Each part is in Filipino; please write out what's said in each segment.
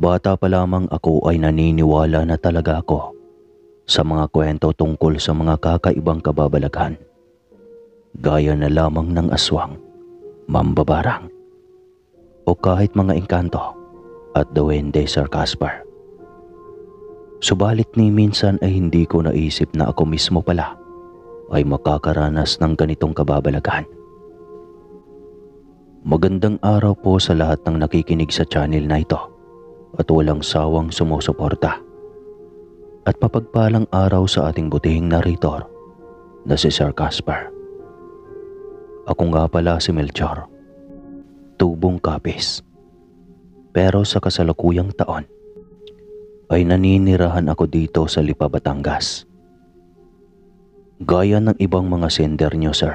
Bata pa lamang ako ay naniniwala na talaga ako sa mga kwento tungkol sa mga kakaibang kababalaghan, gaya na lamang ng aswang, mambabarang, o kahit mga engkanto at duwende, Sir Casper. Subalit ni minsan ay hindi ko naisip na ako mismo pala ay makakaranas ng ganitong kababalaghan. Magandang araw po sa lahat ng nakikinig sa channel na ito at walang sawang sumusuporta. At mapagpalang araw sa ating butihing narrator na si Sir Casper. Ako nga pala si Melchor, tubong kapis. Pero sa kasalukuyang taon ay naninirahan ako dito sa Lipa, Batangas. Gaya ng ibang mga sender nyo, sir,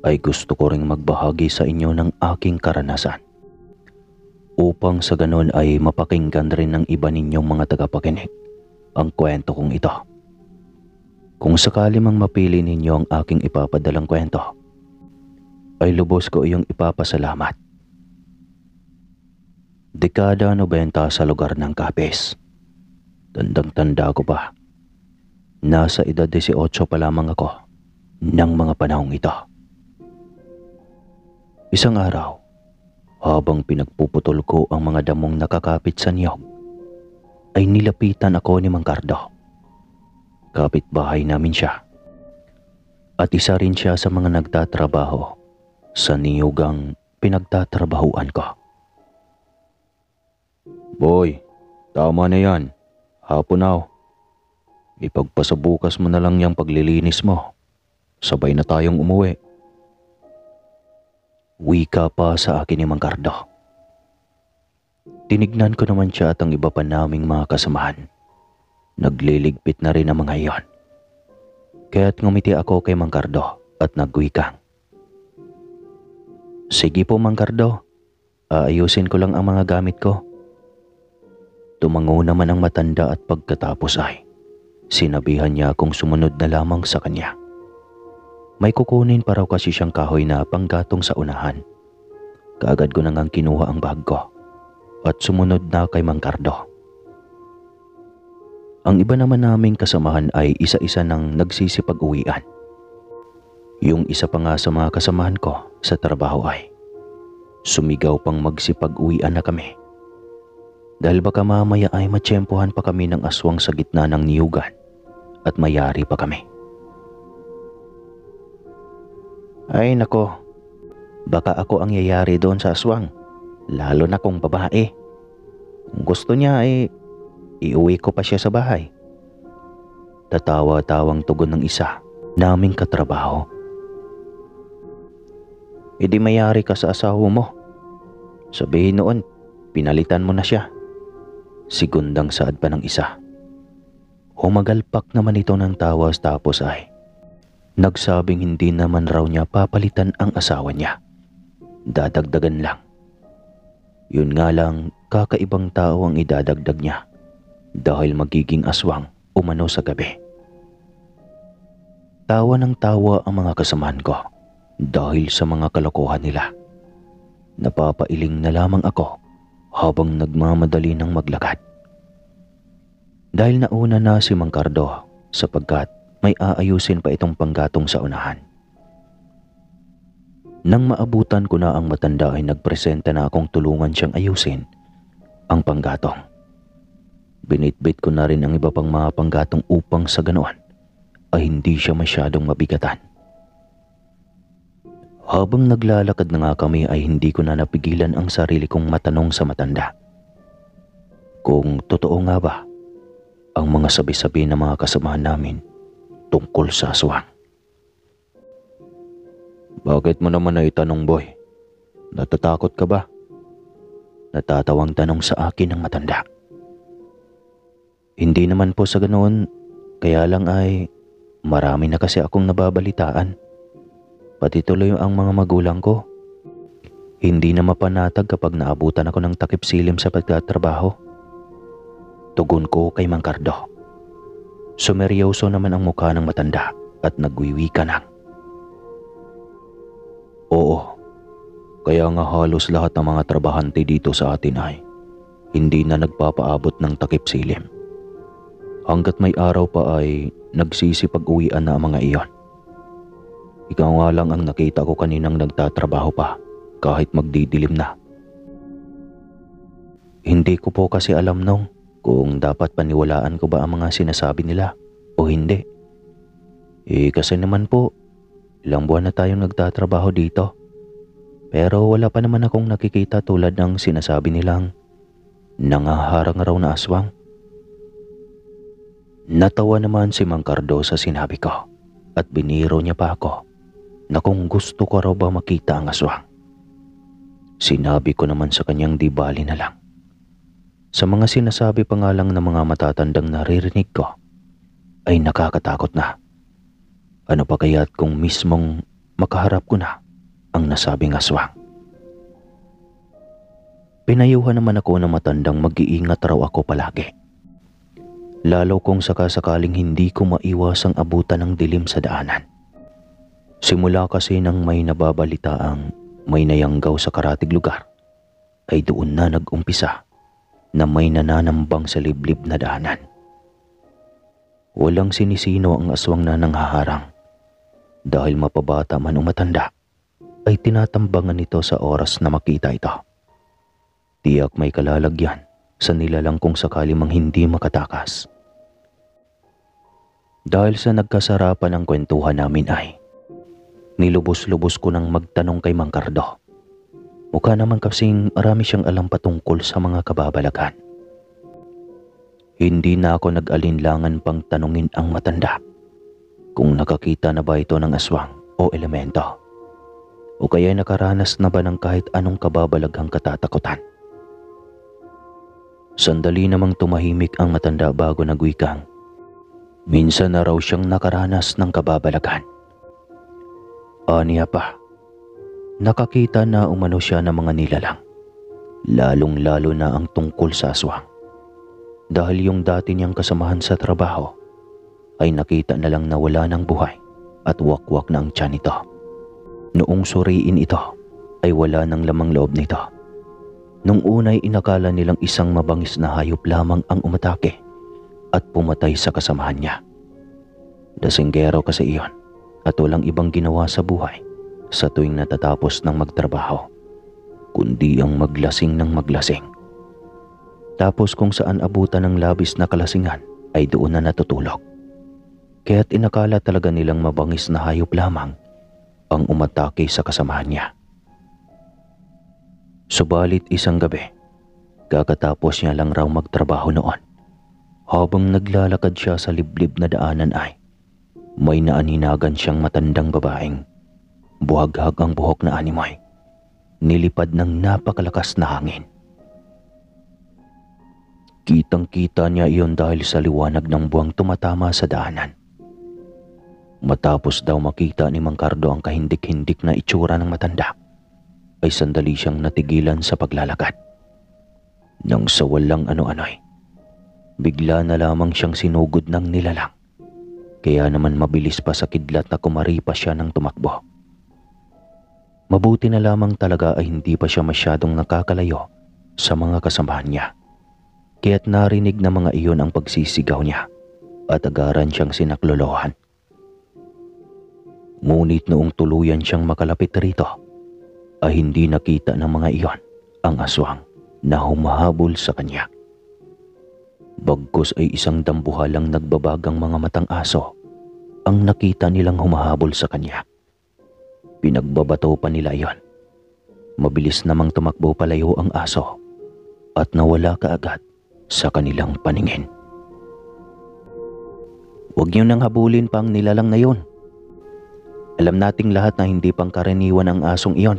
ay gusto ko ring magbahagi sa inyo ng aking karanasan upang sa ganon ay mapakinggan rin ng iba ninyong mga tagapakinig ang kwento kong ito. Kung sakali mang mapili ninyo ang aking ipapadalang kwento, ay lubos ko iyong ipapasalamat. Dekada 90 sa lugar ng Capiz. Tandang-tanda ko pa. Nasa edad 18 pa lamang ako ng mga panahong ito. Isang araw, habang pinagpuputol ko ang mga damong nakakapit sa niyog, ay nilapitan ako ni Mang Cardo. Kapitbahay namin siya. At isa rin siya sa mga nagtatrabaho sa niyugang pinagtatrabahuan ko. Boy, tama na yan. Hapon na. Ipagpasabukas mo na lang yung paglilinis mo. Sabay na tayong umuwi. Wika pa sa akin ni Mang Cardo. Tinignan ko naman siya at ang iba pa naming mga kasamahan. Nagliligpit na rin ang mga iyon. Kaya't ngumiti ako kay Mang Cardo at nagwikang. Sige po, Mang Cardo. Aayusin ko lang ang mga gamit ko. Tumango naman ang matanda at pagkatapos ay sinabihan niya akong sumunod na lamang sa kanya. May kukunin pa raw kasi siyang kahoy na panggatong sa unahan. Kaagad ko nang kinuha ang bag ko at sumunod na kay Mang Cardo. Ang iba naman naming kasamahan ay isa-isa nang nagsisipag-uwian. Yung isa pa nga sa mga kasamahan ko sa trabaho ay sumigaw pang magsipag-uwian na kami. Dahil baka mamaya ay matsyempohan pa kami ng aswang sa gitna ng niyugan at mayari pa kami. Ay nako, baka ako ang yayari doon sa aswang, lalo na kung babae. Kung gusto niya ay iuwi ko pa siya sa bahay. Tatawa-tawang tugon ng isa naming katrabaho. E di mayari ka sa asawa mo. Sabihin noon, pinalitan mo na siya. Sigundang saad pa ng isa. Humagalpak naman ito ng tawas tapos ay nagsabing hindi naman raw niya papalitan ang asawa niya. Dadagdagan lang. Yun nga lang, kakaibang tao ang idadagdag niya dahil magiging aswang umano sa gabi. Tawa ng tawa ang mga kasamahan ko dahil sa mga kalokohan nila. Napapailing na lamang ako habang nagmamadali ng maglakad. Dahil nauna na si Mang Cardo sapagkat may aayusin pa itong panggatong sa unahan. Nang maabutan ko na ang matanda ay nagpresenta na akong tulungan siyang ayusin ang panggatong. Binitbit ko na rin ang iba pang mga panggatong upang sa ganoon ay hindi siya masyadong mabigatan. Habang naglalakad na nga kami ay hindi ko na napigilan ang sarili kong matanong sa matanda. Kung totoo nga ba ang mga sabi-sabi ng mga kasamahan namin tungkol sa aswang. Bakit mo naman na itanong, boy? Natatakot ka ba? Natatawang tanong sa akin ng matanda. Hindi naman po sa ganoon, kaya lang ay marami na kasi akong nababalitaan. Pati tuloy ang mga magulang ko. Hindi na mapanatag kapag naabutan ako ng takip silim sa pagtatrabaho. Tugon ko kay Mang Cardo. Sumeryoso naman ang mukha ng matanda at nagwiwika ng, Oo, kaya nga halos lahat ng mga trabahante dito sa atin ay hindi na nagpapaabot ng takip silim. Hanggat may araw pa ay nagsisipag-uwian na ang mga iyon. Ikaw nga lang ang nakita ko kaninang nagtatrabaho pa kahit magdidilim na. Hindi ko po kasi alam nung kung dapat paniwalaan ko ba ang mga sinasabi nila o hindi. Kasi naman po, ilang buwan na tayong nagtatrabaho dito. Pero wala pa naman akong nakikita tulad ng sinasabi nilang nangaharang raw na aswang. Natawa naman si Mang Cardo sa sinabi ko at biniro niya pa ako na kung gusto ko raw ba makita ang aswang. Sinabi ko naman sa kanyang di bali na lang. Sa mga sinasabi pa nga lang ng mga matatandang naririnig ko ay nakakatakot na. Ano pa kaya't kung mismong makaharap ko na ang nasabing aswang? Pinayuhan naman ako na matandang mag-iingat raw ako palagi. Lalo kung sakasakaling hindi ko maiwasang abutan ng dilim sa daanan. Simula kasi nang may nababalitaang may nayanggaw sa karatig lugar, ay doon na nag-umpisa na may nananambang sa liblib na daanan. Walang sinisino ang aswang na nanghaharang. Dahil mapabata man o matanda, ay tinatambangan nito sa oras na makita ito. Tiyak may kalalagyan sa nilalang kung sakali mang hindi makatakas. Dahil sa nagkasarapan ng kwentuhan namin ay nilubos-lubos ko nang magtanong kay Mang Cardo. Mukha naman kasing marami siyang alam patungkol sa mga kababalagan. Hindi na ako nag-alinlangan pang tanungin ang matanda kung nakakita na ba ito ng aswang o elemento, o kaya nakaranas na ba ng kahit anong kababalaghang katatakutan. Sandali namang tumahimik ang matanda bago nagwikang, minsan na raw siyang nakaranas ng kababalaghan. Aniya pa, nakakita na umano siya ng mga nilalang, lalong-lalo na ang tungkol sa aswang. Dahil yung dati niyang kasamahan sa trabaho ay nakita na lang na wala ng buhay at wakwak na ang tiyan nito. Noong suriin ito ay wala ng lamang loob nito. Nung unay inakala nilang isang mabangis na hayop lamang ang umatake at pumatay sa kasamahan niya. Dasinggero kasi iyon at walang ibang ginawa sa buhay sa tuwing natatapos ng magtrabaho, kundi ang maglasing ng maglasing. Tapos kung saan abutan ng labis na kalasingan ay doon na natutulog. Kaya't inakala talaga nilang mabangis na hayop lamang ang umatake sa kasamahan niya. Subalit isang gabi, kakatapos niya lang raw magtrabaho noon, habang naglalakad siya sa liblib na daanan ay may naaninagan siyang matandang babaeng buhaghag ang buhok na animoy, nilipad ng napakalakas na hangin. Kitang-kita niya iyon dahil sa liwanag ng buwang tumatama sa daanan. Matapos daw makita ni Mang Cardo ang kahindik-hindik na itsura ng matanda, ay sandali siyang natigilan sa paglalakad. Nang sa walang ano-ano'y, bigla na lamang siyang sinugod ng nilalang. Kaya naman mabilis pa sa kidlat na kumaripas siya ng tumakbo. Mabuti na lamang talaga ay hindi pa siya masyadong nakakalayo sa mga kasamahan niya. Kaya't narinig na mga iyon ang pagsisigaw niya at agaran siyang sinaklolohan. Ngunit noong tuluyan siyang makalapit rito, ay hindi nakita ng mga iyon ang aswang na humahabol sa kanya. Bagkus ay isang dambuhalang nagbabagang mga matang aso ang nakita nilang humahabol sa kanya. Pinagbabato pa nila iyon. Mabilis namang tumakbo palayo ang aso at nawala kaagad sa kanilang paningin. Huwag niyo nang habulin pa ang nilalang na yun. Alam nating lahat na hindi pangkaraniwan ang asong iyon.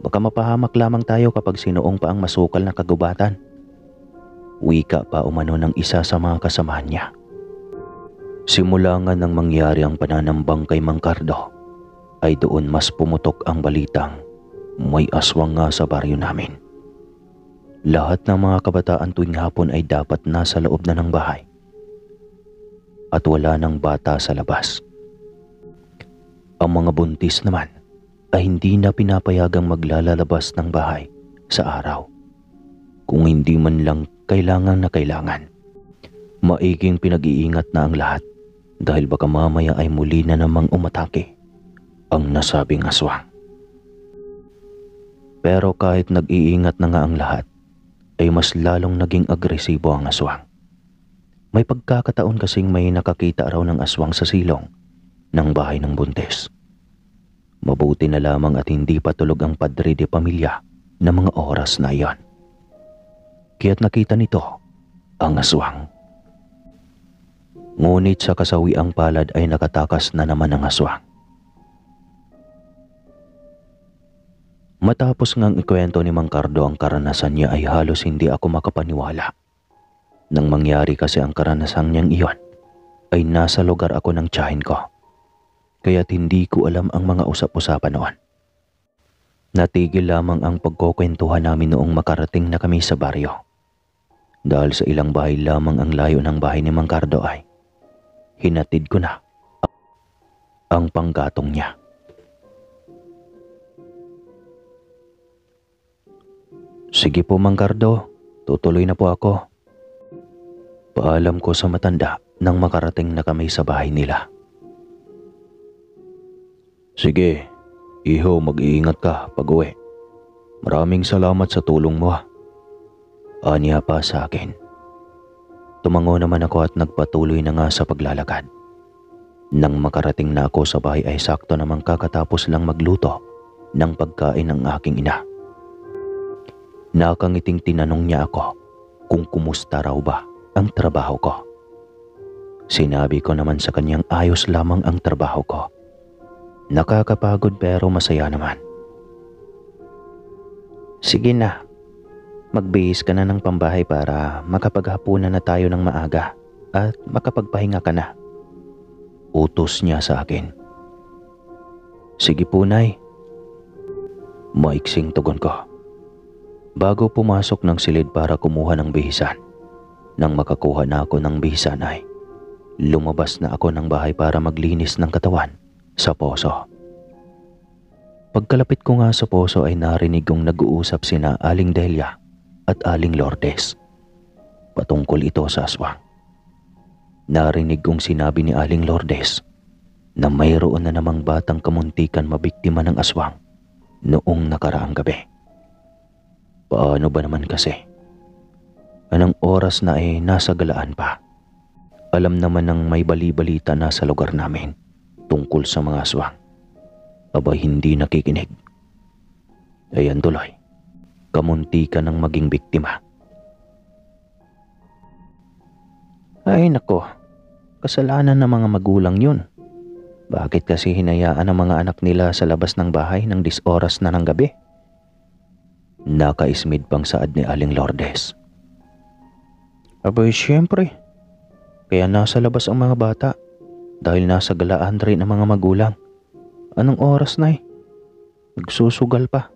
Baka mapahamak lamang tayo kapag sinuong pa ang masukal na kagubatan. Wika pa umano ng isa sa mga kasamahan niya. Simula nga nang mangyari ang pananambang kay Mang Cardo, ay doon mas pumutok ang balitang may aswang nga sa baryo namin. Lahat ng mga kabataan tuwing hapon ay dapat nasa loob na ng bahay at wala ng bata sa labas. Ang mga buntis naman ay hindi na pinapayagang maglalabas ng bahay sa araw. kung hindi man lang kailangan na kailangan. Maiging pinag-iingat na ang lahat dahil baka mamaya ay muli na namang umatake ang nasabing aswang. Pero kahit nag-iingat na nga ang lahat, ay mas lalong naging agresibo ang aswang. May pagkakataon kasing may nakakita raw ng aswang sa silong ng bahay ng buntis. Mabuti na lamang at hindi patulog ang padre de pamilya na mga oras na iyon. Kaya't nakita nito ang aswang. Ngunit sa kasawiang palad ay nakatakas na naman ang aswang. Matapos ngang ikwento ni Mang Cardo ang karanasan niya ay halos hindi ako makapaniwala. Nang mangyari kasi ang karanasan niyang iyon, ay nasa lugar ako ng tiyahin ko. Kaya't hindi ko alam ang mga usap-usapan noon. Natigil lamang ang pagkukwentuhan namin noong makarating na kami sa baryo. Dahil sa ilang bahay lamang ang layo ng bahay ni Mang Cardo ay hinatid ko na ang panggatong niya. Sige po Mang Cardo, tutuloy na po ako. Paalam ko sa matanda nang makarating na kami sa bahay nila. Sige, iho, mag-iingat ka pag-uwi. Maraming salamat sa tulong mo. Anya pa sa akin. Tumango naman ako at nagpatuloy na nga sa paglalakad. Nang makarating na ako sa bahay ay sakto namang kakatapos lang magluto ng pagkain ng aking ina. Nakangiting tinanong niya ako kung kumusta raw ba ang trabaho ko. Sinabi ko naman sa kanyang ayos lamang ang trabaho ko. Nakakapagod pero masaya naman. Sige na, magbihis ka na ng pambahay para makapaghapunan na tayo ng maaga at makapagpahinga ka na. Utos niya sa akin. Sige po, Nay. Maiksing tugon ko. Bago pumasok ng silid para kumuha ng bihisan, nang makakuha na ako ng bihisan ay lumabas na ako ng bahay para maglinis ng katawan sa poso. Pagkalapit ko nga sa poso ay narinig kong nag-uusap sina Aling Delia at Aling Lourdes. Patungkol ito sa aswang. Narinig kong sinabi ni Aling Lourdes na mayroon na namang batang kamuntikan mabiktima ng aswang noong nakaraang gabi. Paano ba naman kasi? Anong oras na nasa galaan pa? Alam naman ng may bali-balita na sa lugar namin tungkol sa mga aswang. Abay hindi nakikinig. Ayan tuloy, kamuntikan ng maging biktima. Ay nako, kasalanan ng mga magulang yun. Bakit kasi hinayaan ang mga anak nila sa labas ng bahay ng 10 oras na ng gabi? Nakaismid pang saad ni Aling Lourdes. Abay siyempre, kaya nasa labas ang mga bata dahil nasa galaan rin ang mga magulang. Anong oras na nagsusugal pa.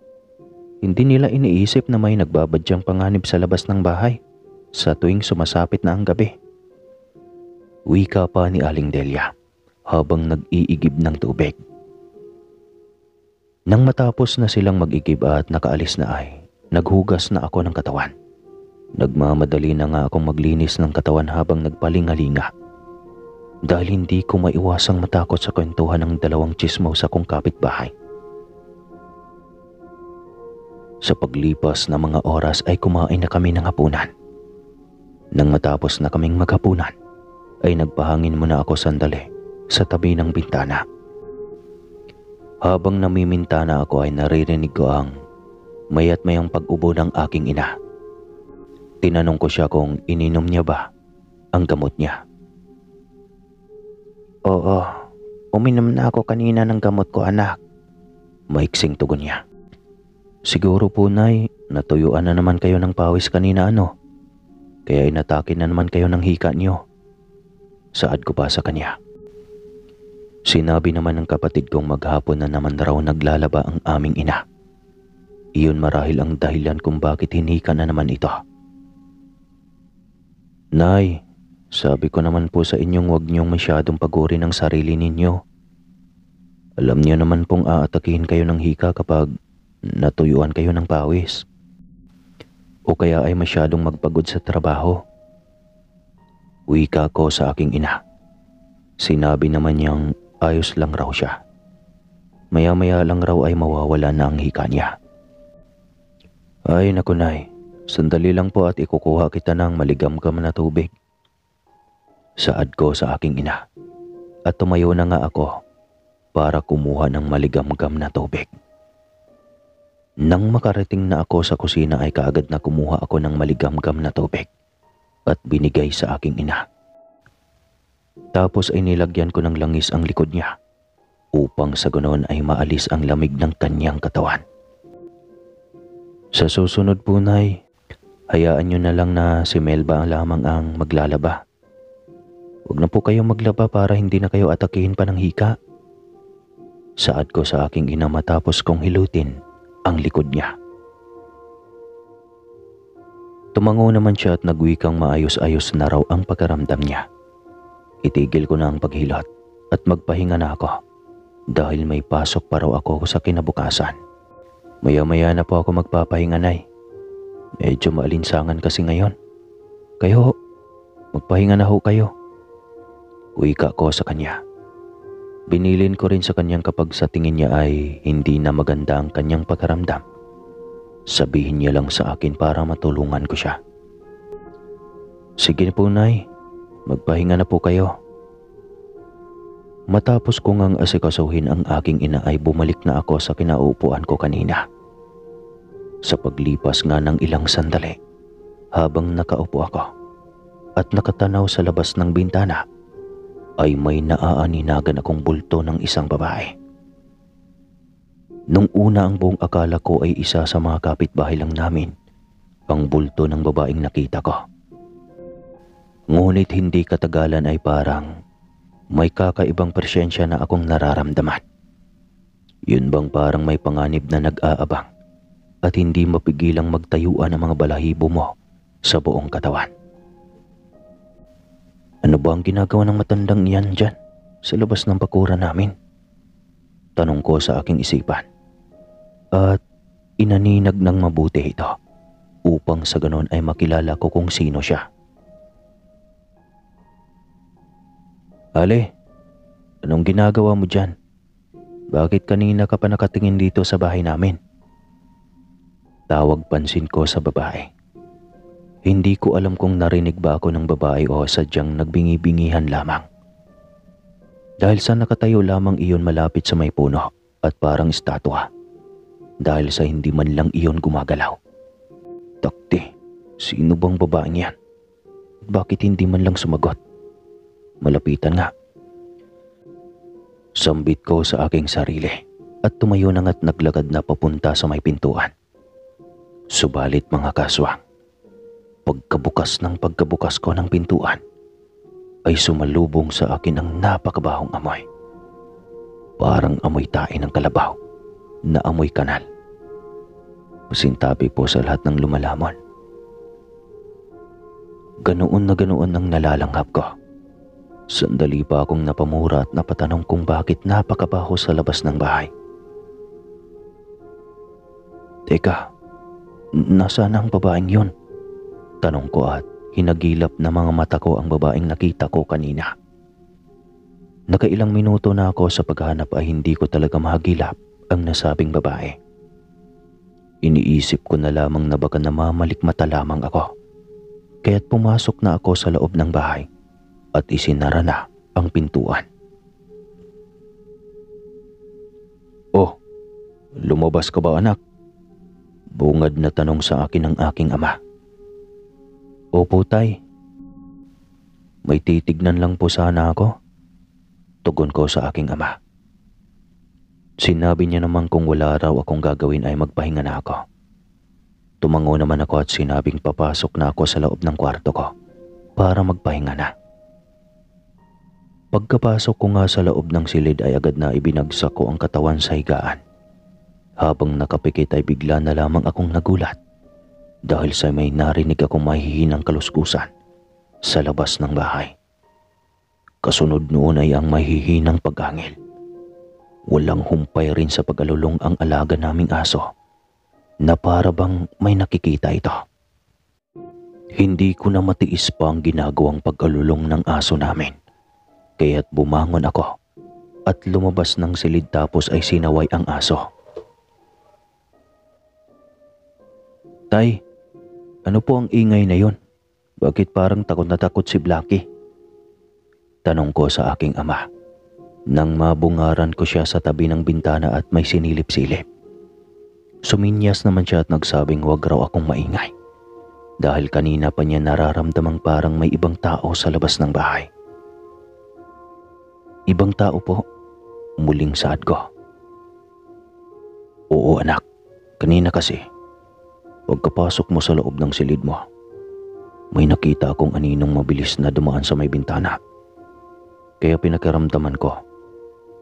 Hindi nila iniisip na may nagbabadyang panganib sa labas ng bahay sa tuwing sumasapit na ang gabi. Wika pa ni Aling Delia habang nag-iigib ng tubig. Nang matapos na silang mag-igib at nakaalis na ay naghugas na ako ng katawan. Nagmamadali na nga akong maglinis ng katawan habang nagpalingalinga. Dahil hindi ko maiwasang matakot sa kwentuhan ng 2 chismosa kong kapitbahay. Sa paglipas ng mga oras ay kumain na kami ng hapunan. Nang matapos na kaming maghapunan, ay nagpahangin muna ako sandali sa tabi ng bintana. Habang namimintana ako ay naririnig ko ang mayat mayang pag-ubo ng aking ina. Tinanong ko siya kung ininom niya ba ang gamot niya. Oo, uminom na ako kanina ng gamot ko anak. Maiksing tugon niya. Siguro po Nay, natuyuan na naman kayo ng pawis kanina ano? Kaya inatake na naman kayo ng hika niyo. Saad ko pa sa kanya. Sinabi naman ng kapatid kong maghapon na naman raw naglalaba ang aming ina. Iyon marahil ang dahilan kung bakit hinika na naman ito. Nay, sabi ko naman po sa inyong huwag niyong masyadong pagurin ang sarili ninyo. Alam niyo naman pong aatakihin kayo ng hika kapag natuyuan kayo ng pawis. o kaya ay masyadong magpagod sa trabaho? Wika ko sa aking ina. Sinabi naman niyang ayos lang raw siya. Maya-maya lang raw ay mawawala na ang hika niya. Ay naku nay, sandali lang po at ikukuha kita ng maligamgam na tubig. Saad ko sa aking ina at tumayo na nga ako para kumuha ng maligamgam na tubig. Nang makarating na ako sa kusina ay kaagad na kumuha ako ng maligamgam na tubig at binigay sa aking ina. Tapos ay nilagyan ko ng langis ang likod niya upang sa ganoon ay maalis ang lamig ng kanyang katawan. Sa susunod po nay, hayaan niyo na lang na si Melba lamang ang maglalaba. Huwag na po kayong maglaba para hindi na kayo atakihin pa ng hika. Saad ko sa aking ina matapos kong hilutin ang likod niya. Tumango naman siya at nagwikang maayos-ayos na raw ang pagkaramdam niya. Itigil ko na ang paghilot at magpahinga na ako dahil may pasok pa raw ako sa kinabukasan. Maya-maya na po ako magpapahinga nay. Medyo maalinsangan kasi ngayon. Kayo, magpahinga na ho kayo. Wika ko sa kanya. Binilin ko rin sa kanyang kapag sa tingin niya ay hindi na maganda ang kanyang pagkaramdam, sabihin niya lang sa akin para matulungan ko siya. Sige po nay, magpahinga na po kayo. Matapos ko ngang asikasuhin ang aking ina ay bumalik na ako sa kinauupuan ko kanina. Sa paglipas nga ng ilang sandali, habang nakaupo ako at nakatanaw sa labas ng bintana, ay may naaaninagan akong bulto ng isang babae. Nung una ang buong akala ko ay isa sa mga kapitbahay lang namin ang bulto ng babaeng nakita ko. Ngunit hindi katagalan ay parang may kakaibang presensya na akong nararamdaman. Yun bang parang may panganib na nag-aabang at hindi mapigilang magtayuan ang mga balahibo mo sa buong katawan. Ano ba ang ginagawa ng matandang iyan dyan sa labas ng bakuran namin? Tanong ko sa aking isipan. At inaninag ng mabuti ito upang sa ganon ay makilala ko kung sino siya. Ale, anong ginagawa mo dyan? Bakit kanina ka pa nakatingin dito sa bahay namin? Tawag pansin ko sa babae. Hindi ko alam kung narinig ba ako ng babae o sadyang nagbingi-bingihan lamang. Dahil sa nakatayo lamang iyon malapit sa may puno at parang estatwa. Dahil sa hindi man lang iyon gumagalaw. Takti, sino bang babaeng yan? Bakit hindi man lang sumagot? Malapitan nga. Sambit ko sa aking sarili at tumayo na nga't naglakad na papunta sa may pintuan. Subalit mga kaswang, pagkabukas ko ng pintuan, ay sumalubong sa akin ang napakabahong amoy. Parang amoy tae ng kalabaw na amoy kanal. Pasintabi po sa lahat ng lumalamon. Ganoon na ganoon ang nalalanghap ko. Sandali pa akong napamura at napatanong kung bakit napakabaho sa labas ng bahay. Teka, nasaan ang babaeng yun? Tanong ko at hinagilap na mga mata ko ang babaeng nakita ko kanina. Nakailang minuto na ako sa paghahanap ay hindi ko talaga mahagilap ang nasabing babae. Iniisip ko na lamang na baka namamalikmata lamang ako. Kaya't pumasok na ako sa loob ng bahay at isinara na ang pintuan. Oh, lumabas ka ba anak? Bungad na tanong sa akin ng aking ama. Opo tay. May titignan lang po sana ako. Tugon ko sa aking ama. Sinabi niya naman kung wala raw akong gagawin ay magpahinga na ako. Tumango naman ako at sinabing papasok na ako sa loob ng kwarto ko para magpahinga na. Pagkapasok ko nga sa loob ng silid ay agad na ibinagsak ko ang katawan sa higaan. Habang nakapikit ay bigla na lamang akong nagulat dahil sa may narinig akong mahihinang kaluskusan sa labas ng bahay. Kasunod noon ay ang mahihinang paghangil. Walang humpay rin sa pag-alulong ang alaga naming aso na para bang may nakikita ito. Hindi ko na matiis pa ang ginagawang pag-alulong ng aso namin. Kaya't bumangon ako at lumabas ng silid tapos ay sinaway ang aso. Tay, ano po ang ingay na yon? Bakit parang takot na takot si Blackie? Tanong ko sa aking ama. Nang mabungaran ko siya sa tabi ng bintana at may sinilip-silip. Suminyas naman siya at nagsabing huwag raw akong maingay. Dahil kanina pa niya nararamdamang parang may ibang tao sa labas ng bahay. Ibang tao po? Muling saad ko. Oo anak, kanina kasi. Pagkapasok mo sa loob ng silid mo, may nakita akong aninong mabilis na dumaan sa may bintana. Kaya pinakiramdaman ko.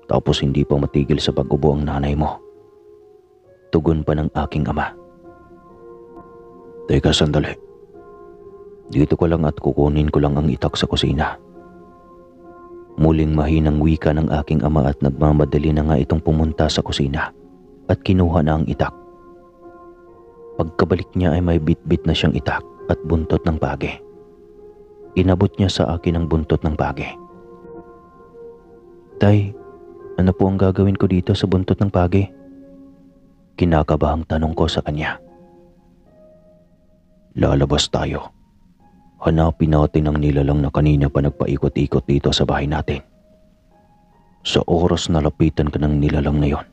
Tapos hindi pa matigil sa pag-ubo ang nanay mo. Tugon pa ng aking ama. Teka sandali. Dito ko lang at kukunin ko lang ang itak sa kusina. Muling mahinang wika ng aking ama at nagmamadali na nga itong pumunta sa kusina at kinuha na ang itak. Pagkabalik niya ay may bit-bit na siyang itak at buntot ng page. Inabot niya sa akin ang buntot ng page. Tay, ano po ang gagawin ko dito sa buntot ng page? Kinakabahang tanong ko sa kanya. Lalabas tayo. Hanapin natin ang nilalang na kanina pa nagpaikot-ikot dito sa bahay natin. Sa oras na lapitan ka ng nilalang na yon,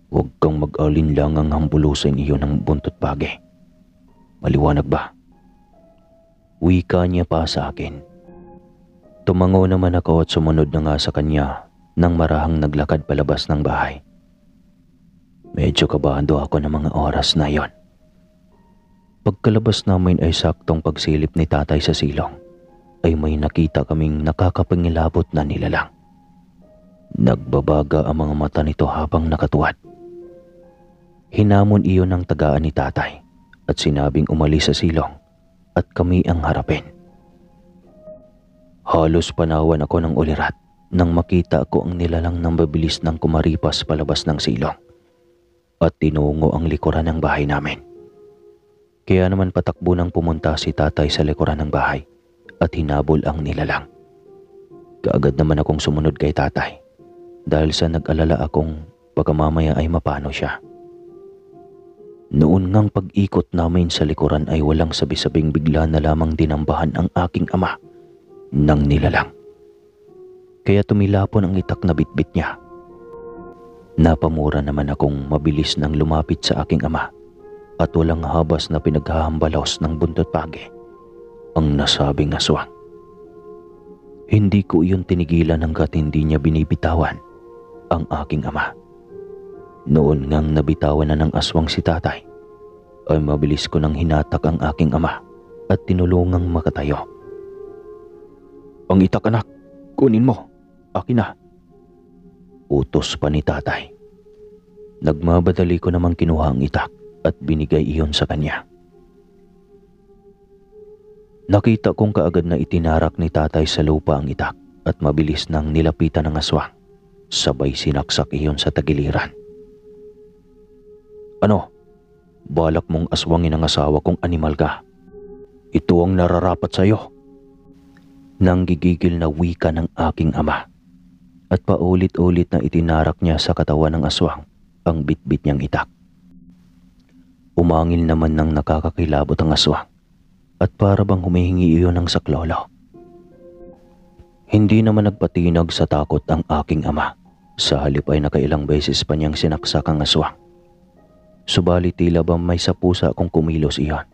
huwag kang mag-alinlangang hambulusin iyon ng buntot page. Maliwanag ba? Wika niya pa sa akin. Tumango naman ako at sumunod na nga sa kanya nang marahang naglakad palabas ng bahay. Medyo kabado ako ng mga oras na yon. Pagkalabas namin ay saktong pagsilip ni tatay sa silong ay may nakita kaming nakakapangilabot na nilalang. Nagbabaga ang mga mata nito habang nakatuwad. Hinamon iyon ng tagaan ni tatay at sinabing umalis sa silong at kami ang harapin. Halos panawan ako ng ulirat nang makita ko ang nilalang ng mabilis ng kumaripas palabas ng silong at tinungo ang likuran ng bahay namin. Kaya naman patakbo nang pumunta si tatay sa likuran ng bahay at hinabol ang nilalang. Kaagad naman akong sumunod kay tatay dahil sa nag-alala akong baka mamaya ay mapano siya. Noon ngang pag-ikot namin sa likuran ay walang sabi-sabing bigla na lamang dinambahan ang aking ama ng nilalang. Kaya tumilapon ang itak na bitbit niya. Napamura naman akong mabilis nang lumapit sa aking ama at walang habas na pinaghahambalos ng buntot page ang nasabing aswang. Hindi ko iyon tinigilan hanggat hindi niya binibitawan ang aking ama. Noon ngang nabitawan na ng aswang si tatay, ay mabilis ko nang hinatak ang aking ama at tinulungang makatayo. Ang itak anak, kunin mo, akin na. Utos pa ni tatay. Nagmabadali ko namang kinuha ang itak at binigay iyon sa kanya. Nakita kong kaagad na itinarak ni tatay sa lupa ang itak at mabilis nang nilapitan ng aswang. Sabay sinaksak iyon sa tagiliran. Ano? Balak mong aswangin ang asawa kong animal ka? Ito ang nararapat sa iyo. Nanggigigil na wika ng aking ama at paulit-ulit na itinarak niya sa katawan ng aswang ang bitbit niyang itak. Umangil naman ng nakakakilabot ang aswang at para bang humihingi iyon ng saklolo. Hindi naman nagpatinag sa takot ang aking ama. Sa halip ay nakailang beses pa niyang sinaksak ang aswang. Subalit tila ba may sapusa kung kumilos iyon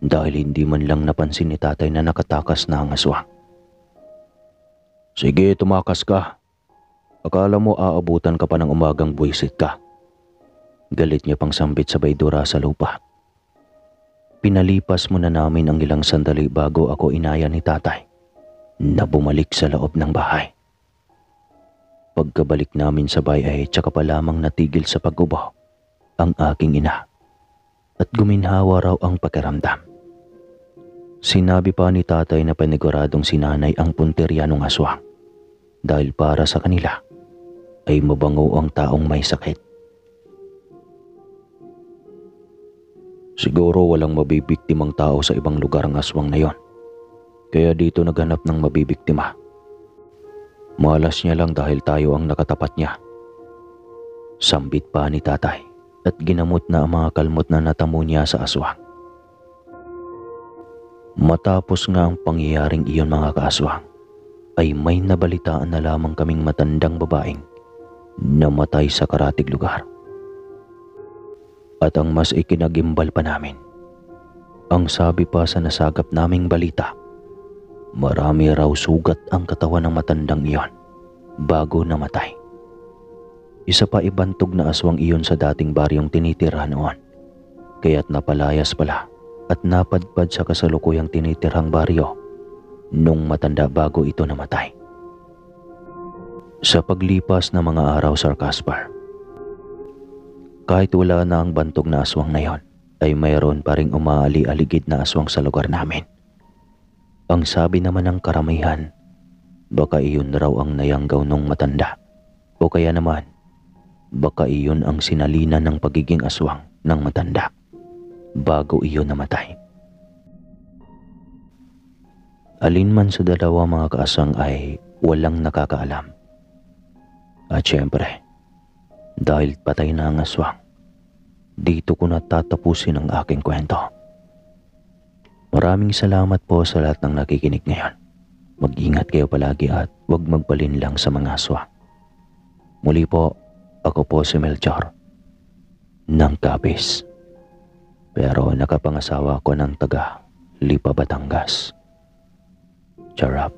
dahil hindi man lang napansin ni tatay na nakatakas na ang aswang. Sige, tumakas ka. Akala mo aabutan ka pa ng umagang buwisit ka. Galit niya pang sambit sabay dura sa lupa. Pinalipas muna namin ang ilang sandali bago ako inaya ni tatay na bumalik sa loob ng bahay. Pagkabalik namin sa bahay ay tsaka pa lamang natigil sa pag-ubo ang aking ina at guminhawa raw ang pakiramdam. Sinabi pa ni tatay na paniguradong sinanay ang punteriya ng aswang dahil para sa kanila ay mabango ang taong may sakit. Siguro walang mabibiktimang tao sa ibang lugar ang aswang na yon. Kaya dito naghanap ng mabibiktima. Malas niya lang dahil tayo ang nakatapat niya. Sambit pa ni tatay at ginamot na ang mga kalmot na natamo niya sa aswang. Matapos nga ang pangyayaring iyon mga kaaswang, ay may nabalitaan na lamang kaming matandang babaeng namatay sa karatig lugar. At ang mas ikinagimbal pa namin, ang sabi pa sa nasagap naming balita, marami raw sugat ang katawan ng matandang iyon bago namatay. Isa pa ibantog na aswang iyon sa dating baryong tinitirhan noon, kaya't napalayas pala at napadpad sa kasalukuyang tinitirhang baryo nung matanda bago ito namatay. Sa paglipas ng mga araw, Sir Caspar, kahit wala na ang bantog na aswang na yon, ay mayroon pa ring umaali-aligid na aswang sa lugar namin. Ang sabi naman ng karamihan, baka iyon raw ang nayanggaw nung matanda, o kaya naman, baka iyon ang sinalinan ng pagiging aswang ng matanda bago iyon namatay. Alin man sa dalawa mga kaaswang ay walang nakakaalam. At syempre, dahil patay na ang aswang, dito ko natatapusin ang aking kwento. Maraming salamat po sa lahat ng nakikinig ngayon. Mag-ingat kayo palagi at huwag magpalinlang sa mga aswang. Muli po, ako po si Melchor ng Capiz. Pero nakapangasawa ko ng taga Lipa, Batangas. Charap.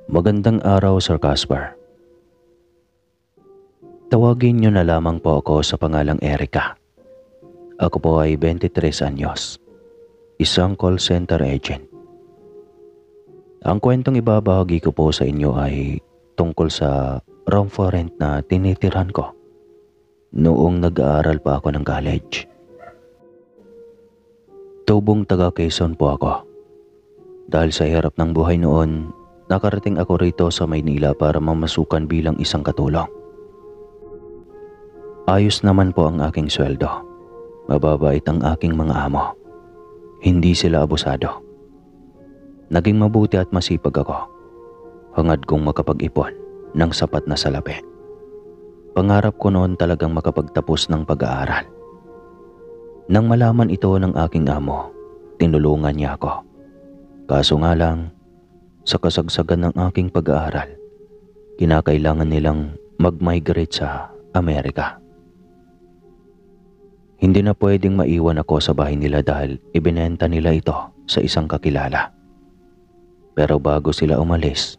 Magandang araw, Sir Caspar. Tawagin niyo na lamang po ako sa pangalang Erica. Ako po ay 23 anyos, isang call center agent. Ang kwentong ibabahagi ko po sa inyo ay tungkol sa room for rent na tinitirhan ko noong nag-aaral pa ako ng college. Tubong taga Quezon po ako. Dahil sa hirap ng buhay noon, nakarating ako rito sa Maynila para mamasukan bilang isang katulong. Ayos naman po ang aking sweldo. Mababait ang aking mga amo. Hindi sila abusado. Naging mabuti at masipag ako. Hangad kong makapag-ipon ng sapat na salapi. Pangarap ko noon talagang makapagtapos ng pag-aaral. Nang malaman ito ng aking amo, tinulungan niya ako. Kaso nga lang, sa kasagsagan ng aking pag-aaral, kinakailangan nilang mag-migrate sa Amerika. Hindi na pwedeng maiwan ako sa bahay nila dahil ibinenta nila ito sa isang kakilala. Pero bago sila umalis,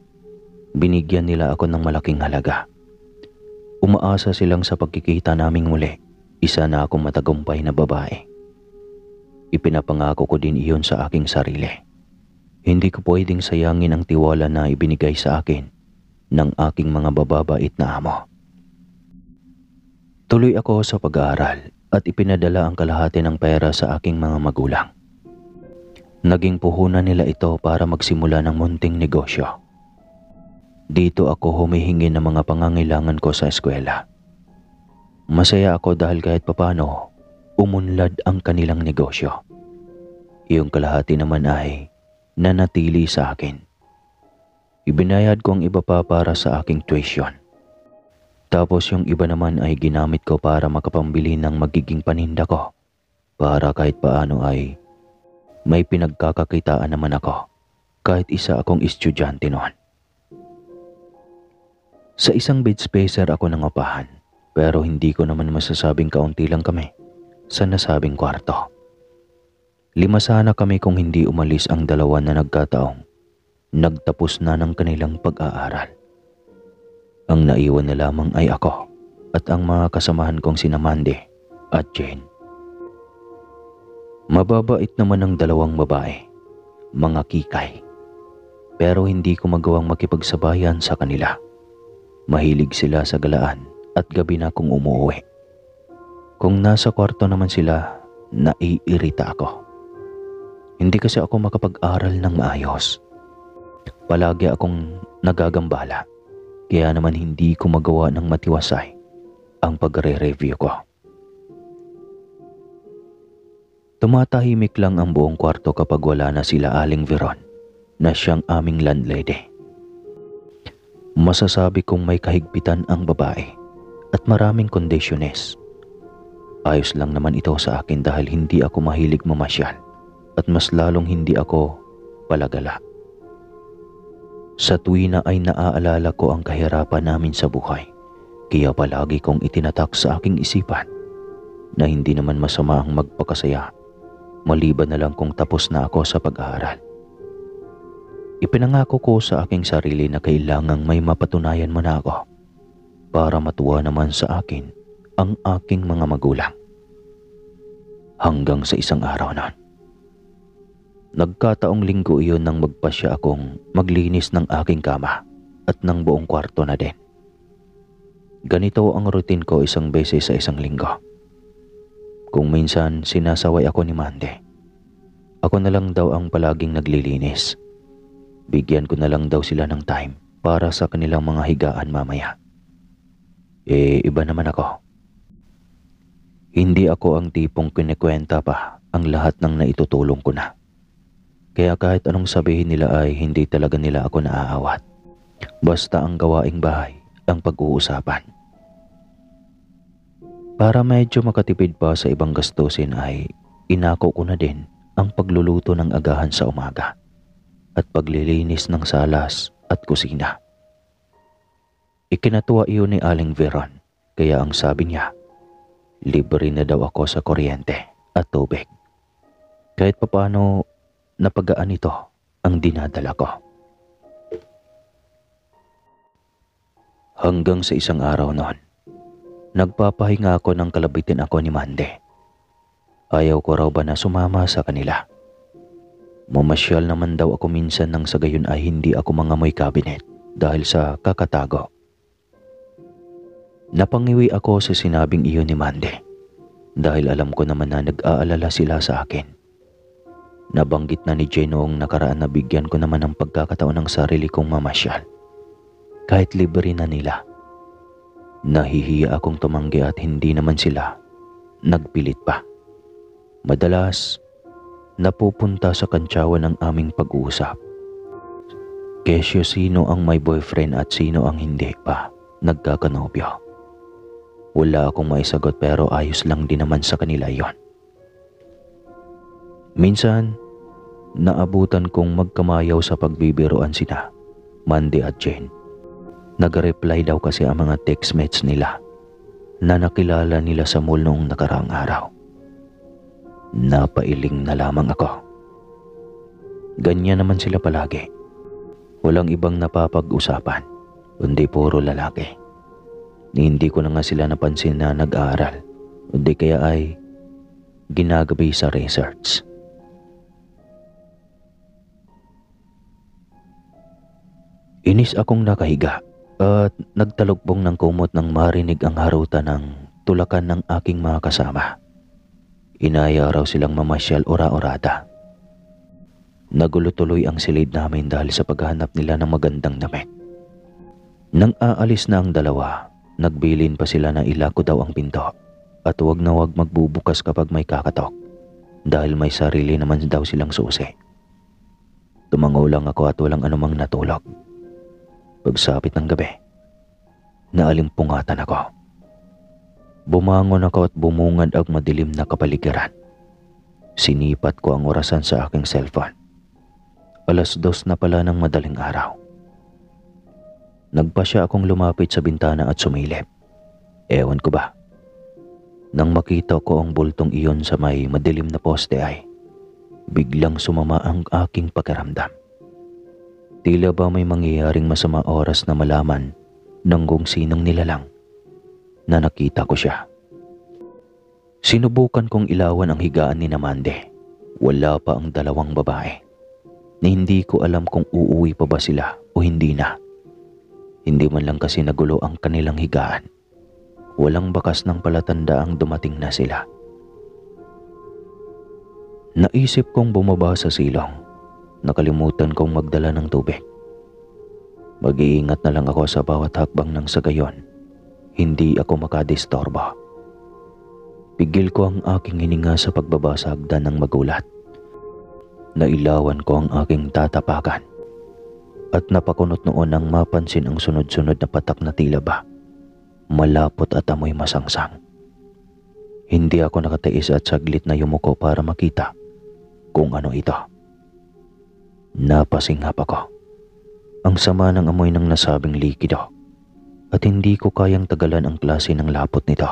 binigyan nila ako ng malaking halaga. Umaasa silang sa pagkikita naming muli, isa na akong matagumpay na babae. Ipinapangako ko din iyon sa aking sarili. Hindi ko pwedeng sayangin ang tiwala na ibinigay sa akin ng aking mga bababait na amo. Tuloy ako sa pag-aaral at ipinadala ang kalahati ng pera sa aking mga magulang. Naging puhunan nila ito para magsimula ng munting negosyo. Dito ako humihingi ng mga pangangailangan ko sa eskwela. Masaya ako dahil kahit papano, umunlad ang kanilang negosyo. Iyong kalahati naman ay nanatili sa akin. Ibinayad ko ang iba pa para sa aking tuition. Tapos yung iba naman ay ginamit ko para makapambili ng magiging paninda ko. Para kahit paano ay may pinagkakakitaan naman ako kahit isa akong estudyante noon. Sa isang bed spacer ako nangupahan pero hindi ko naman masasabing kaunti lang kami sa nasabing kwarto. 5 sana kami kung hindi umalis ang 2 na nagkataong nagtapos na ng kanilang pag-aaral. Ang naiwan na lamang ay ako at ang mga kasamahan kong sina Mandy at Jane. Mababait naman ang 2 babae, mga kikay. Pero hindi ko magawang makipagsabayan sa kanila. Mahilig sila sa galaan at gabi na kung umuwi. Kung nasa kwarto naman sila, naiirita ako. Hindi kasi ako makapag-aral ng maayos. Palagi akong nagagambala. kaya naman hindi ko magawa ng matiwasay ang pagre-review ko. Tumatahimik lang ang buong kwarto kapag wala na sila Aling Veron na siyang aming landlady. Masasabi kong may kahigpitan ang babae at maraming kondisyones. Ayos lang naman ito sa akin dahil hindi ako mahilig mamasyal at mas lalong hindi ako palagala. Sa tuwina ay naaalala ko ang kahirapan namin sa buhay, kaya palagi kong itinatak sa aking isipan na hindi naman masama ang magpakasaya maliban na lang kung tapos na ako sa pag-aaral. Ipinangako ko sa aking sarili na kailangang may mapatunayan mo na ako para matuwa naman sa akin ang aking mga magulang. Hanggang sa isang araw noon. Nagkataong linggo iyon nang magpasya akong maglinis ng aking kama at ng buong kwarto na din. Ganito ang routine ko isang beses sa isang linggo. Kung minsan sinasaway ako ni Mandy, ako na lang daw ang palaging naglilinis. Bigyan ko na lang daw sila ng time para sa kanilang mga higaan mamaya. Iba naman ako. Hindi ako ang tipong kinikwenta pa ang lahat ng naitutulong ko na. Kaya kahit anong sabihin nila ay hindi talaga nila ako naaawat. Basta ang gawaing bahay ang pag-uusapan. Para medyo makatipid pa sa ibang gastusin ay inako ko na din ang pagluluto ng agahan sa umaga at paglilinis ng salas at kusina. Ikinatuwa iyon ni Aling Veron kaya ang sabi niya, libre na daw ako sa kuryente at tubig. Kahit papaano napagaan ito ang dinadala ko. Hanggang sa isang araw noon, nagpapahinga ako ng kalabitin ako ni Mandy. Ayaw ko raw ba na sumama sa kanila. Mamasyal naman daw ako minsan nang sa gayon ay hindi ako mangamoy cabinet dahil sa kakatago. Napangiwi ako sa sinabing iyon ni Mandy dahil alam ko naman na nag-aalala sila sa akin. Nabanggit na ni Jay noong nakaraan na bigyan ko naman ng pagkakataon ng sarili kong mamasyal. Kahit libre na nila. Nahihiya akong tumanggi at hindi naman sila nagpilit pa. Madalas, napupunta sa kantsawan ng aming pag-uusap. Kesyo sino ang may boyfriend at sino ang hindi pa nagkakanobyo. Wala akong maisagot pero ayos lang din naman sa kanila yon. Minsan, naabutan kong magkamayaw sa pagbibiroan sina Mandy at Jane. Nag-reply daw kasi ang mga textmates nila na nakilala nila sa mall noong nakaraang araw. Napailing na lamang ako. Ganyan naman sila palagi. Walang ibang napapag-usapan, kundi puro lalaki. Hindi ko na nga sila napansin na nag-aaral, kundi kaya ay ginagabi sa research. Inis akong nakahiga at nagtalukbong ng kumot nang marinig ang harutan ng tulakan ng aking mga kasama. Inaya raw silang mamasyal ora-orada. Nagulo tuloy ang silid namin dahil sa paghahanap nila ng magandang damit. Nang aalis na ang dalawa, nagbilin pa sila na ilako daw ang pinto at wag na wag magbubukas kapag may kakatok dahil may sarili naman daw silang susi. Tumango lang ako at walang anumang natulog. Pagsapit ng gabi, naalimpungatan ako. Bumangon ako at bumungad ang madilim na kapaligiran. Sinipat ko ang orasan sa aking cellphone. 2:00 na pala ng madaling araw. Nagpasya akong lumapit sa bintana at sumilip. Ewan ko ba, nang makita ko ang bultong iyon sa may madilim na poste ay biglang sumama ang aking pakiramdam. Tila ba may mangyayaring masama oras na malaman ng kung sinong nilalang na nakita ko siya. Sinubukan kong ilawan ang higaan ni Mandy. Wala pa ang dalawang babae na hindi ko alam kung uuwi pa ba sila o hindi na. Hindi man lang kasi nagulo ang kanilang higaan. Walang bakas ng palatanda ang dumating na sila. Naisip kong bumaba sa silong. Nakalimutan kong magdala ng tubig. Mag-iingat na lang ako sa bawat hakbang nang sa gayon hindi ako makadistorbo. Pigil ko ang aking hininga sa pagbaba sa hagdan ng magulat. Nailawan ko ang aking tatapakan at napakunot noon nang mapansin ang sunod-sunod na patak na tila ba malapot at amoy masangsang. Hindi ako nakatiis at saglit na yumuko para makita kung ano ito. Napasinghap ako. Ang sama ng amoy ng nasabing likido at hindi ko kayang tagalan ang klase ng lapot nito.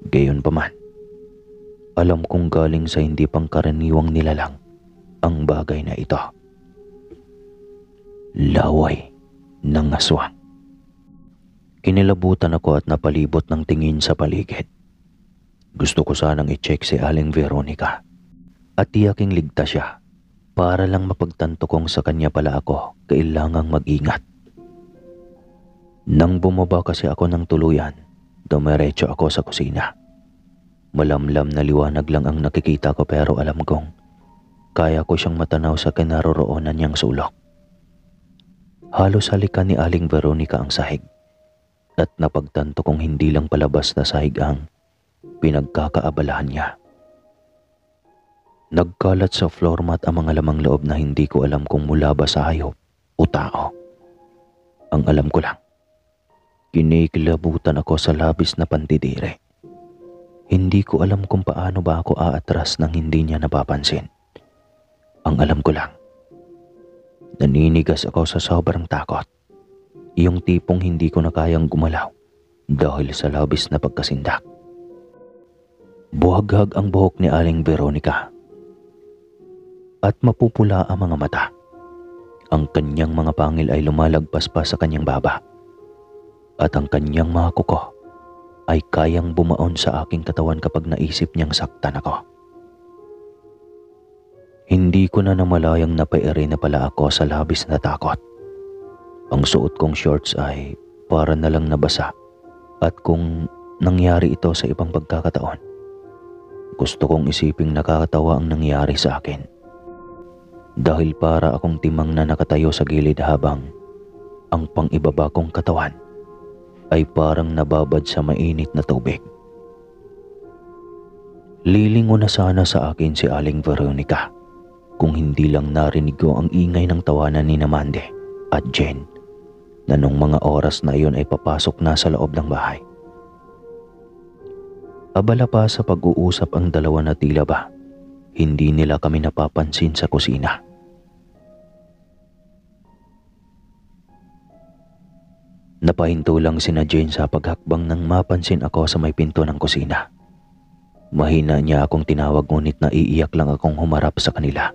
Gayunpaman, alam kong galing sa hindi pangkaraniwang nilalang ang bagay na ito. Laway ng aswang. Kinilabutan ako at napalibot ng tingin sa paligid. Gusto ko sanang i-check si Aling Veronica at tiyaking ligtas siya para lang mapagtanto kong sa kanya pala ako kailangang mag-ingat. Nang bumaba kasi ako ng tuluyan, dumiretso ako sa kusina. Malamlam na liwanag lang ang nakikita ko pero alam kong kaya ko siyang matanaw sa kinaroroonan niyang sulok. Halos halikan ni Aling Veronica ang sahig at napagtanto kong hindi lang palabas na sahig ang pinagkakaabalahan niya. Nagkalat sa floor mat ang mga lamang loob na hindi ko alam kung mula ba sa hayop o tao. Ang alam ko lang, kinikilabutan ako sa labis na pantidire. Hindi ko alam kung paano ba ako aatras nang hindi niya napapansin. Ang alam ko lang, naninigas ako sa sobrang takot. Yung tipong hindi ko na kayang gumalaw dahil sa labis na pagkasindak. Buhaghag ang buhok ni Aling Veronica at mapupula ang mga mata. Ang kanyang mga pangil ay lumalagpas pa sa kanyang baba at ang kanyang mga kuko ay kayang bumaon sa aking katawan kapag naisip niyang saktan ako. Hindi ko na namalayang napairi na pala ako sa labis na takot. Ang suot kong shorts ay para na lang nabasa at kung nangyari ito sa ibang pagkakataon, gusto kong isiping nakakatawa ang nangyari sa akin. Dahil para akong timang na nakatayo sa gilid habang ang pang-ibaba kong katawan ay parang nababad sa mainit na tubig. Lilingon na sana sa akin si Aling Veronica kung hindi lang narinig ko ang ingay ng tawanan ni Mande at Jen na nung mga oras na iyon ay papasok na sa loob ng bahay. Abala pa sa pag-uusap ang dalawa na tila ba hindi nila kami napapansin sa kusina. Napahinto lang sina Jane sa paghakbang nang mapansin ako sa may pinto ng kusina. Mahina niya akong tinawag ngunit naiiyak lang akong humarap sa kanila.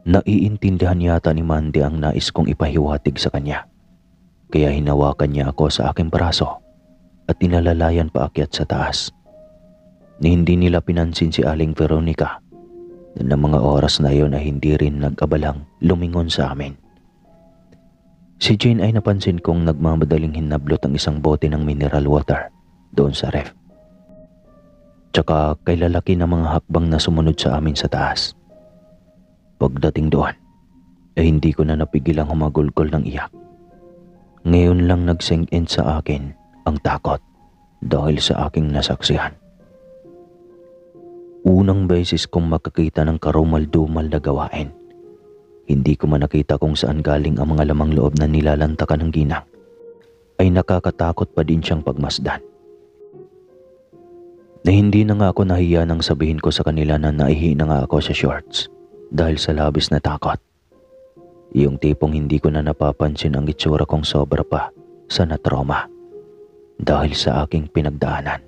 Naiintindihan yata ni Mandy ang nais kong ipahiwatig sa kanya. Kaya hinawakan niya ako sa aking braso at tinalalayan paakyat sa taas. Hindi nila pinansin si Aling Veronica na ng mga oras na iyon ay hindi rin nag-abalang lumingon sa amin. Si Jane ay napansin kong nagmamadaling hinablot ang isang bote ng mineral water doon sa ref. Tsaka kay lalaki na mga hakbang na sumunod sa amin sa taas. Pagdating doon, ay hindi ko na napigilang humagulgol ng iyak. Ngayon lang nag-sink in sa akin ang takot dahil sa aking nasaksihan. Unang beses kong makakita ng karumal-dumal na gawain. Hindi ko man nakita kung saan galing ang mga lamang loob na nilalantakan ng ginang, ay nakakatakot pa din siyang pagmasdan. Na hindi na nga ako nahiya nang sabihin ko sa kanila na naihi na nga ako sa shorts dahil sa labis na takot. Yung tipong hindi ko na napapansin ang itsura kong sobra pa sa natroma dahil sa aking pinagdaanan.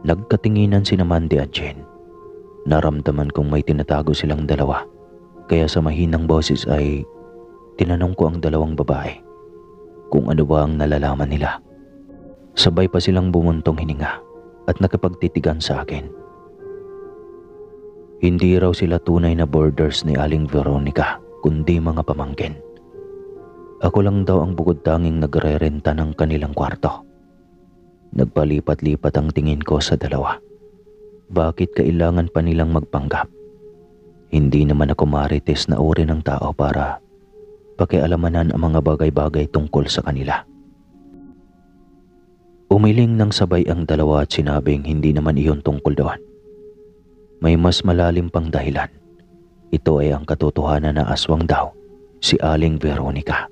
Nagkatinginan si Mandy at Jen. Naramdaman kong may tinatago silang dalawa. Kaya sa mahinang boses ay tinanong ko ang dalawang babae kung ano ba ang nalalaman nila. Sabay pa silang bumuntong hininga at nakapagtitigan sa akin. Hindi raw sila tunay na boarders ni Aling Veronica kundi mga pamangkin. Ako lang daw ang bukod tanging nagrerenta ng kanilang kwarto. Nagpalipat-lipat ang tingin ko sa dalawa. Bakit kailangan pa nilang magpanggap? Hindi naman ako marites na uri ng tao para pakialamanan ang mga bagay-bagay tungkol sa kanila. Umiling ng sabay ang dalawa at sinabing hindi naman iyon tungkol doon. May mas malalim pang dahilan. Ito ay ang katotohanan na aswang daw si Aling Veronica.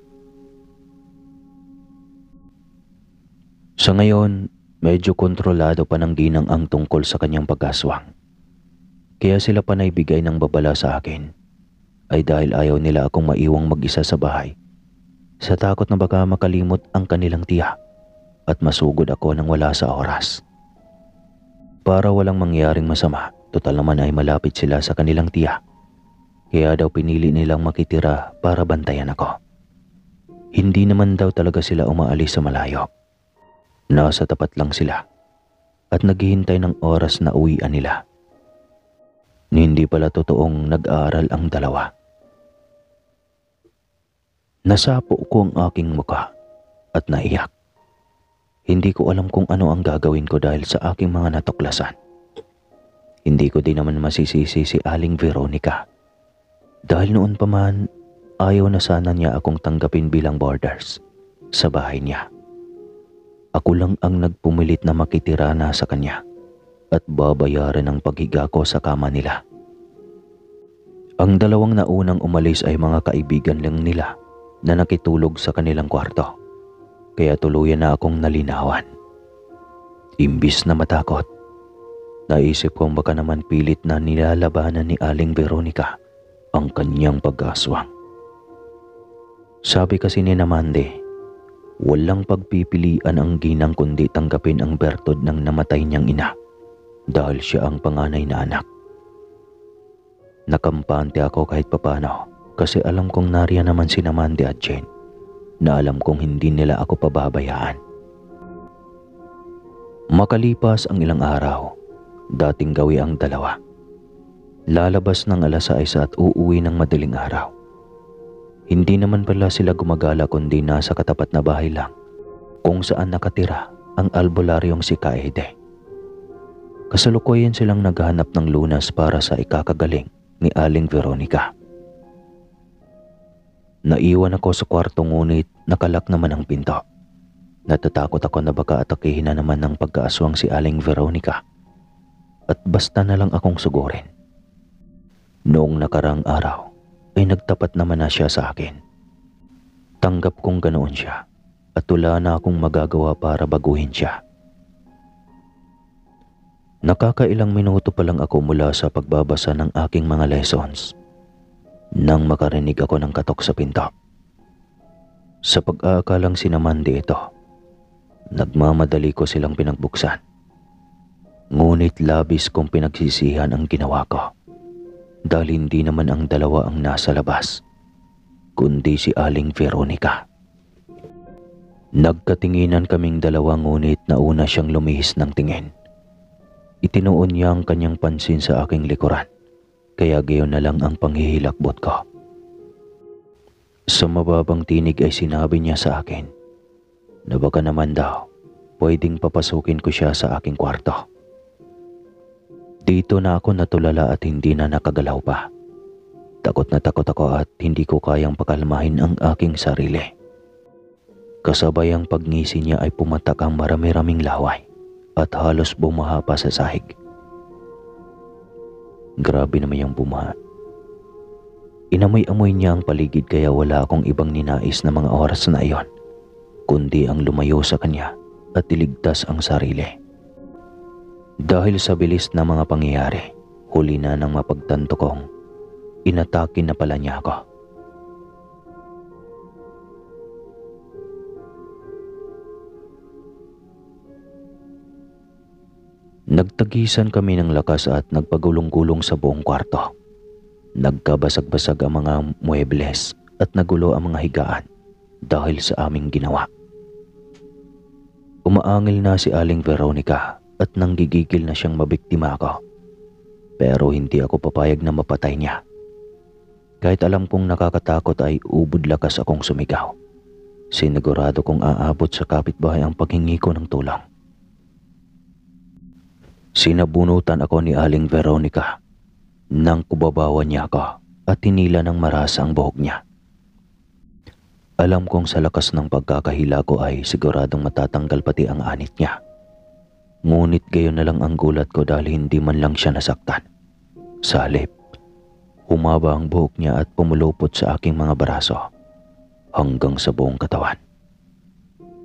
Sa ngayon, medyo kontrolado pa ng ginang ang tungkol sa kanyang pag-aswang. Kaya sila panay bigay ng babala sa akin ay dahil ayaw nila akong maiwang mag-isa sa bahay sa takot na baka makalimot ang kanilang tiya at masugod ako nang wala sa oras. Para walang mangyaring masama, total naman ay malapit sila sa kanilang tiya. Kaya daw pinili nilang makitira para bantayan ako. Hindi naman daw talaga sila umaalis sa malayo. Nasa tapat lang sila at naghihintay ng oras na uwian nila. Hindi pala totoong nag-aaral ang dalawa. Nasapo ko ang aking mukha at naiyak. Hindi ko alam kung ano ang gagawin ko dahil sa aking mga natuklasan. Hindi ko din naman masisisi si Aling Veronica. Dahil noon pa man, ayaw na sana niya akong tanggapin bilang boarders sa bahay niya. Ako lang ang nagpumilit na makitira na sa kanya at babayaran ang paghiga ko sa kama nila. Ang dalawang naunang umalis ay mga kaibigan lang nila na nakitulog sa kanilang kwarto. Kaya tuluyan na akong nalinawan. Imbis na matakot, naisip kong baka naman pilit na nilalabanan ni Aling Veronica ang kanyang pag-aswang. Sabi kasi ni Namande, walang pagpipilian ang ginang kundi tanggapin ang bertod ng namatay niyang ina dahil siya ang panganay na anak. Nakampante ako kahit papano kasi alam kong nariyan naman si Namande at Jane na alam kong hindi nila ako pababayaan. Makalipas ang ilang araw, dating gawi ang dalawa. Lalabas ng 6:00 at uuwi ng madaling araw. Hindi naman pala sila gumagala kundi nasa katapat na bahay lang kung saan nakatira ang albularyong si Kaede. Kasalukuyan silang naghahanap ng lunas para sa ikakagaling ni Aling Veronica. Naiwan ako sa kwarto ngunit nakalak naman ang pinto. Natatakot ako na baka atakihin na naman ng pagkaaswang si Aling Veronica at basta na lang akong sugurin. Noong nakarang araw ay nagtapat naman na siya sa akin. Tanggap kong ganoon siya at wala na akong magagawa para baguhin siya. Nakakailang minuto pa lang ako mula sa pagbabasa ng aking mga lessons nang makarinig ako ng katok sa pinto. Sa pag-aakalang sinamandi ito, nagmamadali ko silang pinagbuksan. Ngunit labis kong pinagsisihan ang ginawa ko dahil hindi naman ang dalawa ang nasa labas, kundi si Aling Veronica. Nagkatinginan kaming dalawa ngunit nauna siyang lumihis ng tingin. Itinuon niya ang kanyang pansin sa aking likuran. Kaya gayon na lang ang panghihilakbot ko. Sa mababang tinig ay sinabi niya sa akin na baka naman daw pwedeng papasukin ko siya sa aking kwarto. Dito na ako natulala at hindi na nakagalaw pa. Takot na takot ako at hindi ko kayang pakalmahin ang aking sarili. Kasabay ang pagngisi niya ay pumatak ang marami-raming laway at halos bumaha pa sa sahig. Grabe naman yung bumaha. Inamoy-amoy niya ang paligid kaya wala akong ibang ninais na mga oras na iyon, kundi ang lumayo sa kanya at iligtas ang sarili. Dahil sa bilis na mga pangyayari, huli na nang mapagtanto kong inatake na pala niya ako. Nagtagisan kami ng lakas at nagpagulong-gulong sa buong kwarto. Nagkabasag-basag ang mga muebles at nagulo ang mga higaan dahil sa aming ginawa. Umaangil na si Aling Veronica at nanggigigil na siyang mabiktima ako. Pero hindi ako papayag na mapatay niya. Kahit alam kong nakakatakot ay ubod lakas akong sumigaw. Sinigurado kong aabot sa kapitbahay ang paghingi ko ng tulong. Sinabunutan ako ni Aling Veronica nang kubabawan niya ako at tinila ng marasa ang buhok niya. Alam kong sa lakas ng pagkakahila ko ay siguradong matatanggal pati ang anit niya. Ngunit gayon na lang ang gulat ko dahil hindi man lang siya nasaktan. Sa halip, humaba ang buhok niya at pumulupot sa aking mga braso hanggang sa buong katawan.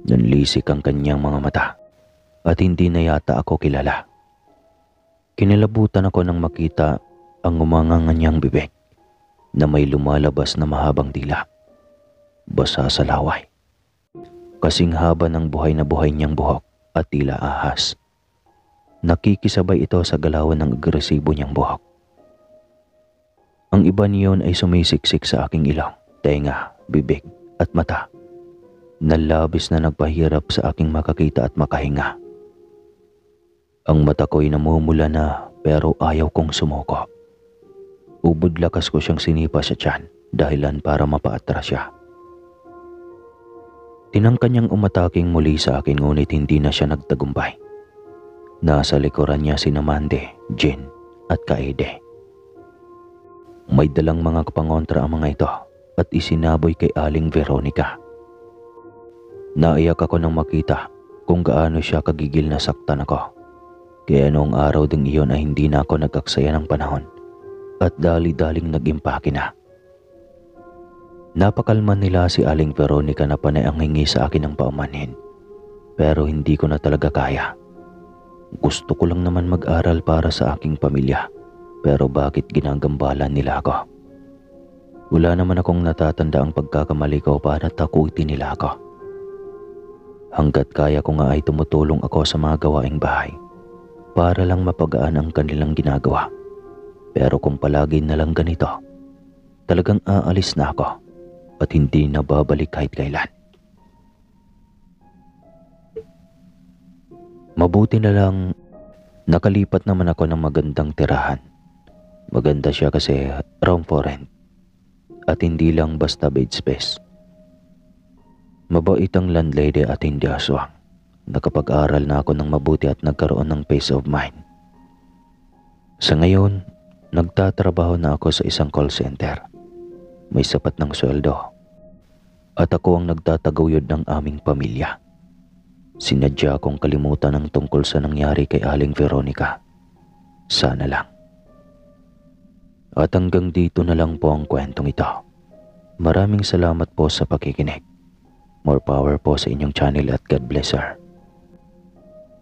Nanlisik ang kanyang mga mata at hindi na yata ako kilala. Kinilabutan ako nang makita ang umangangan niyang bibig na may lumalabas na mahabang dila, basa sa laway. Kasing haba ng buhay na buhay niyang buhok at tila ahas. Nakikisabay ito sa galawan ng agresibo niyang buhok. Ang iba niyon ay sumisiksik sa aking ilong, tenga, bibig at mata na labis na nagpahirap sa aking makakita at makahinga. Ang mata ko'y namumula na pero ayaw kong sumuko. Ubod lakas ko siyang sinipa sa tiyan dahilan para mapaatras siya. Tinangka niyang umataking muli sa akin ngunit hindi na siya nagtagumpay. Nasa likuran niya sina Mande, Jen at Kaede. May dalang mga kapangontra ang mga ito at isinaboy kay Aling Veronica. Naiyak ako nang makita kung gaano siya kagigil na saktan ako. Kaya noong araw ding iyon ay hindi na ako nag-aksaya ng panahon at dali-daling nag-impake na. Napakalma nila si Aling Veronica na panay ang hingi sa akin ng paumanhin, pero hindi ko na talaga kaya. Gusto ko lang naman mag-aral para sa aking pamilya, pero bakit ginagambalan nila ako? Wala naman akong natatanda ang pagkakamali ko para takutin nila ako. Hanggat kaya ko nga ay tumutulong ako sa mga gawaing bahay para lang mapagaan ang kanilang ginagawa. Pero kung palagi na lang ganito, talagang aalis na ako at hindi na babalik kahit kailan. Mabuti na lang nakalipat naman ako ng magandang tirahan. Maganda siya kasi room for rent at hindi lang basta bed space. Mabait ang landlady at hindi aswang. Nakapag-aral na ako ng mabuti at nagkaroon ng peace of mind. Sa ngayon, nagtatrabaho na ako sa isang call center. May sapat ng sweldo at ako ang nagtataguyod ng aming pamilya. Sinadya kong kalimutan ang tungkol sa nangyari kay Aling Veronica. Sana lang. At hanggang dito na lang po ang kwentong ito. Maraming salamat po sa pakikinig. More power po sa inyong channel at God bless her.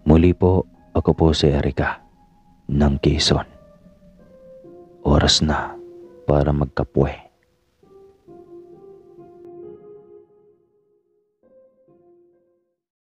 Muli po, ako po si Erica ng Quezon. Oras na para magkapwe.